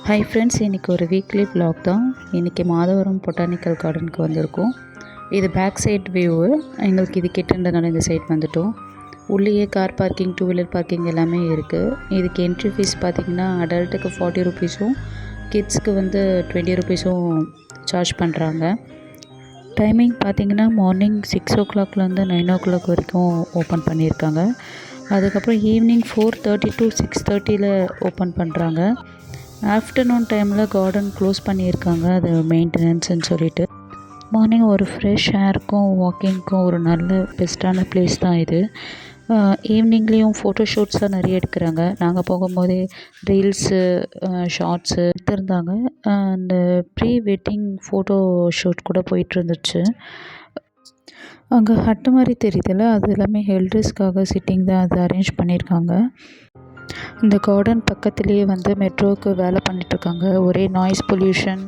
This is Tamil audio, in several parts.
ஹாய் ஃப்ரெண்ட்ஸ், இன்றைக்கி ஒரு வீக்லி vlog தான். இன்றைக்கி மாதவரம் பொட்டானிக்கல் கார்டனுக்கு வந்திருக்கோம். இது பேக் சைட் வியூவு. எங்களுக்கு இது கிட்டன்றனால இந்த சைட் வந்துட்டோம். உள்ளேயே கார் பார்க்கிங், 2 வீலர் பார்க்கிங் எல்லாமே இருக்குது. இதுக்கு என்ட்ரி ஃபீஸ் பார்த்திங்கன்னா அடல்ட்டுக்கு 40 ருபீஸும் கிட்ஸ்க்கு 20 ருபீஸும் சார்ஜ் பண்ணுறாங்க. டைமிங் பார்த்திங்கன்னா மார்னிங் 6 o'clockலேருந்து 9 o'clock வரைக்கும் ஓப்பன் பண்ணியிருக்காங்க. அதுக்கப்புறம் ஈவினிங் 4:30 to 6:30 ஓப்பன் பண்ணுறாங்க. ஆஃப்டர்நூன் டைமில் கார்டன் க்ளோஸ் பண்ணியிருக்காங்க, அது மெயின்டெனன்ஸ்ன்னு சொல்லிட்டு. மார்னிங் ஒரு ஃப்ரெஷ் ஏருக்கும் வாக்கிங்க்கும் ஒரு நல்ல பெஸ்ட்டான ப்ளேஸ் தான் இது. ஈவினிங்லேயும் ஃபோட்டோ ஷூட்ஸ்லாம் நிறைய எடுக்கிறாங்க. நாங்கள் போகும்போதே ரீல்ஸு, ஷார்ட்ஸு எடுத்திருந்தாங்க. அந்த ப்ரீ வெட்டிங் ஃபோட்டோ ஷூட் கூட போயிட்டுருந்துச்சு. அங்கே ஹட்டு மாதிரி தெரியுதுல்ல, அது எல்லாமே ஹெல்டர்ஸ்க்காக சிட்டிங் தான் அது அரேஞ்ச் பண்ணியிருக்காங்க. இந்த கார்டன் பக்கத்துலேயே மெட்ரோவுக்கு வேலை பண்ணிகிட்ருக்காங்க. ஒரே நாய்ஸ் பொல்யூஷன்,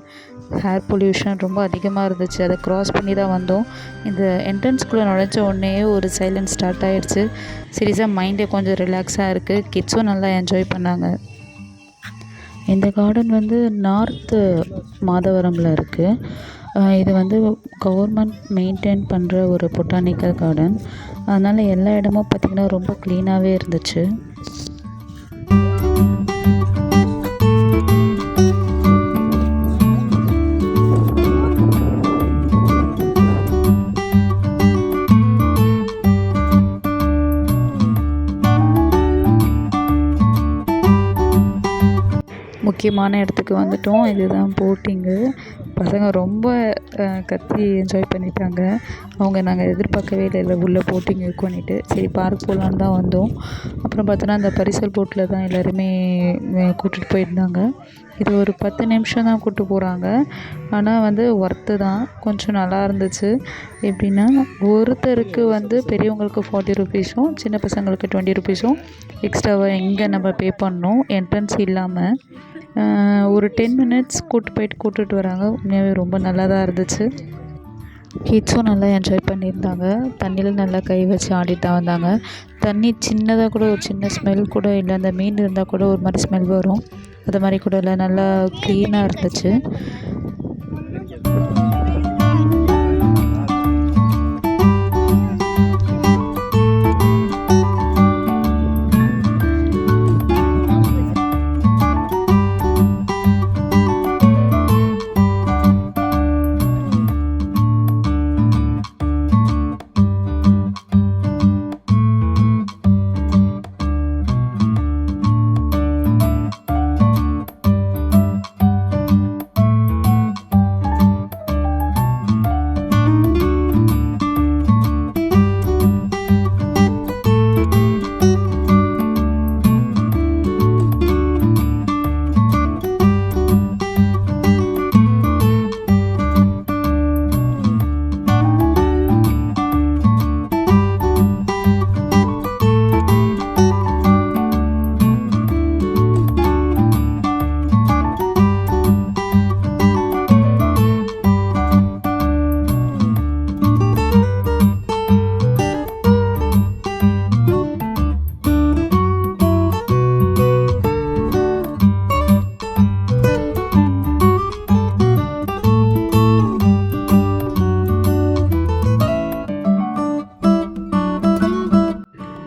ஹேர் பொல்யூஷன் ரொம்ப அதிகமாக இருந்துச்சு. அதை க்ராஸ் பண்ணி தான் வந்தோம். இந்த என்ட்ரன்ஸ்குள்ளே நுழைஞ்ச உடனே ஒரு சைலன்ஸ் ஸ்டார்ட் ஆகிடுச்சு. சீரியஸாக மைண்டே கொஞ்சம் ரிலாக்ஸாக இருக்குது. கிட்ஸும் நல்லா என்ஜாய் பண்ணாங்க. இந்த கார்டன் நார்த்து மாதவரமில் இருக்குது. இது கவர்மெண்ட் மெயின்டைன் பண்ணுற ஒரு பொட்டானிக்கல் கார்டன். அதனால் எல்லா இடமும் பார்த்திங்கன்னா ரொம்ப க்ளீனாகவே இருந்துச்சு. முக்கியமான இடத்துக்கு வந்துட்டோம். இதுதான் போட்டிங்கு. பசங்க ரொம்ப கத்தி என்ஜாய் பண்ணிட்டாங்க. நாங்கள் எதிர்பார்க்கவே இல்லை உள்ளே போட்டிங் இருக்கும்னுட்டு. சரி பார்க் போகலான்னு தான் வந்தோம். அப்புறம் பார்த்தோன்னா அந்த பரிசல் போட்டில் தான் எல்லாருமே கூட்டிகிட்டு போயிருந்தாங்க. இது ஒரு 10 நிமிஷம் தான் கூப்பிட்டு போகிறாங்க. ஆனால் ஒர்த்து தான். கொஞ்சம் நல்லா இருந்துச்சு. எப்படின்னா ஒருத்தருக்கு பெரியவங்களுக்கு 40 ருபீஸும் சின்ன பசங்களுக்கு 20 ருபீஸும் எக்ஸ்ட்ராவாக எங்கே நம்ம பே பண்ணணும், என்ட்ரன்ஸ் இல்லாமல். ஒரு 10 minutes கூட்டிகிட்டு வராங்க. உண்மையாகவே ரொம்ப நல்லா தான் இருந்துச்சு. கிட்ஸும் நல்லா என்ஜாய் பண்ணியிருந்தாங்க. தண்ணியில் நல்லா கை வச்சு ஆடிட்டு தான் வந்தாங்க. தண்ணி சின்னதாக கூட ஒரு சின்ன ஸ்மெல் கூட இல்லை. அந்த மீன் இருந்தால் கூட ஒரு மாதிரி ஸ்மெல் வரும். அது மாதிரி கூட இல்லை, நல்லா க்ளீனாக இருந்துச்சு.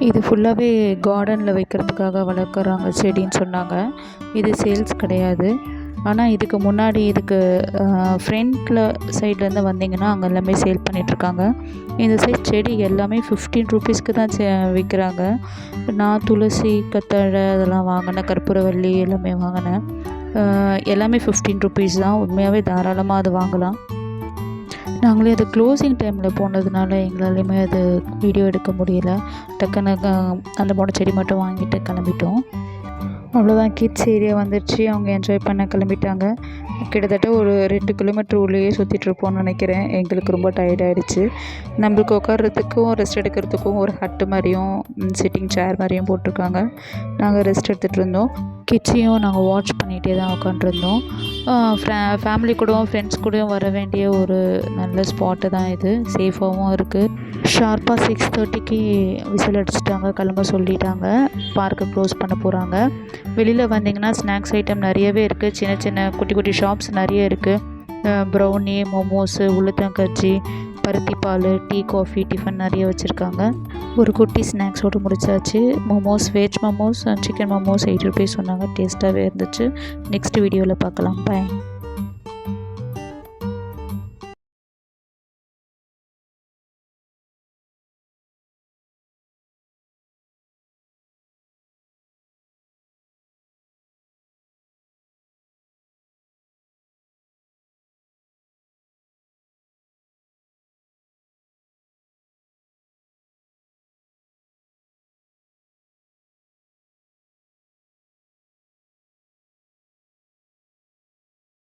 இது ஃபுல்லாகவே கார்டனில் வைக்கிறதுக்காக வளர்க்குறாங்க செடின்னு சொன்னாங்க. இது சேல்ஸ் கிடையாது. ஆனால் இதுக்கு முன்னாடி இதுக்கு ஃப்ரண்ட்டில் சைட்லேருந்து வந்தீங்கன்னா அங்கே எல்லாமே சேல் பண்ணிகிட்ருக்காங்க. இந்த சைட் செடி எல்லாமே 15 ருபீஸ்க்கு தான் விற்கிறாங்க. நான் துளசி, கத்தாழை அதெல்லாம் வாங்கினேன். கற்பூரவள்ளி எல்லாமே வாங்கினேன். எல்லாமே 15 ருபீஸ் தான். உண்மையாகவே தாராளமாக அது வாங்கலாம். நாங்களே அது க்ளோசிங் டைமில் போனதுனால எங்களாலையுமே அது வீடியோ எடுக்க முடியல. டக்குன்னு அந்த போன செடி மட்டும் வாங்கிட்டு கிளம்பிட்டோம். அவ்வளோதான், கிட்ஸ் ஏரியா வந்துடுச்சு. அவங்க என்ஜாய் பண்ண கிளம்பிட்டாங்க. கிட்டத்தட்ட ஒரு 2 கிலோமீட்டர் உள்ளேயே சுற்றிட்டுருப்போம்னு நினைக்கிறேன். எங்களுக்கு ரொம்ப டயர்ட் ஆகிடுச்சு. நம்மளுக்கு உட்கார்றதுக்கும் ரெஸ்ட் எடுக்கிறதுக்கும் ஒரு ஹட்டு மாதிரியும் சிட்டிங் சேர் மாதிரியும் போட்டிருக்காங்க. நாங்கள் ரெஸ்ட் எடுத்துகிட்டு இருந்தோம். கிட்ஸையும் நாங்கள் வாட்ச் பண்ணிகிட்டே தான் உட்காண்ட்ருந்தோம். ஃபேமிலி கூடவும் ஃப்ரெண்ட்ஸ் கூடவும் வர வேண்டிய ஒரு நல்ல ஸ்பாட்டு தான் இது. சேஃபாகவும் இருக்குது. ஷார்ப்பாக 6:30க்கு விசில் அடிச்சிட்டாங்க, கிளம்ப சொல்லிட்டாங்க. பார்க்கை க்ளோஸ் பண்ண போகிறாங்க. வெளியில் வந்தீங்கன்னா ஸ்நாக்ஸ் ஐட்டம் நிறையவே இருக்குது. சின்ன சின்ன குட்டி குட்டி ஷாப்ஸ் நிறைய இருக்குது. ப்ரௌனி, மோமோஸு, உளுத்தங்கஞ்சி, பருத்தி பால், டீ, காஃபி, டிஃபன் நிறைய வச்சுருக்காங்க. ஒரு குட்டி ஸ்நாக்ஸோடு முடிச்சாச்சு. Momos, veg momos, chicken momos 8 rupees சொன்னாங்க. டேஸ்ட்டாகவே இருந்துச்சு. நெக்ஸ்ட் வீடியோவில் பார்க்கலாம். பாய்.